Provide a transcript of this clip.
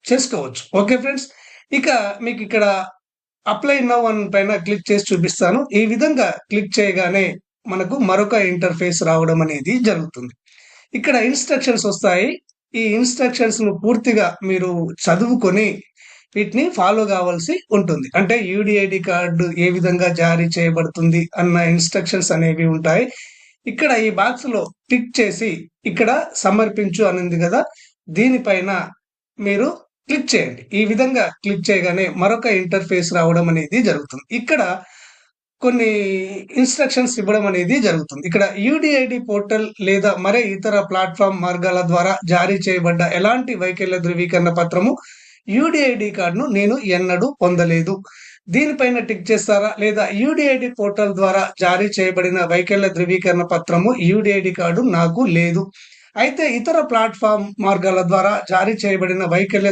చేసుకోవచ్చు. Okay friends. ఇక మీకిక్కడ apply now అని పైన క్లిక్ చేసి చూపిస్తాను. ఈ విధంగా క్లిక్ చేయగానే మనకు మరొక ఇంటర్‌ఫేస్ రావడం అనేది జరుగుతుంది. ఇక్కడ ఇన్‌స్ట్రక్షన్స్ ఒస్తాయి. ఈ ఇన్‌స్ట్రక్షన్స్‌ను పూర్తిగా మీరు చదువుకొని వీటిని ఫాలో గావాల్సి ఉంటుంది. అంటే యూడీఐడీ కార్డ్ ఏ విధంగా జారీ చేయబడుతుంది అన్న ఇన్‌స్ట్రక్షన్స్ అనేవి ఉంటాయి. ఇక్కడ ఈ బాక్స్‌లో టిక్ చేసి ఇక్కడ సమర్పించు అనుంది గదా! దీనిపైన మీరు క్లిక్ చేయండి. ఈ విధంగా క్లిక్ చేయగానే మరొక ఇంటర్‌ఫేస్ రావడం అనేది జరుగుతుంది. ఇక్కడ కొన్ని ఇన్‌స్ట్రక్షన్స్ ఇవ్వడం అనేది జరుగుతుంది. ఇక్కడ యూడీఐడీ పోర్టల్ లేదా మరే ఇతర ప్లాట్‌ఫార్మ్ మార్గాల ద్వారా జారీ చేయబడ్డ ఎలాంటి వైకల్య ధృవీకరణ పత్రము యూడీఐడీ కార్డ్‌ను నేను ఎన్నడూ పొందలేదు. దీనిపైన టిక్ చేస్తారా? లేదా యూడీఐడీ పోర్టల్ ద్వారా జారీ చేయబడిన వైకల్య ధృవీకరణ పత్రము యూడీఐడీ కార్డు నాకు లేదు. అయితే ఇతర ప్లాట్‌ఫార్మ్ మార్గాల ద్వారా జారీ చేయబడిన వైకల్య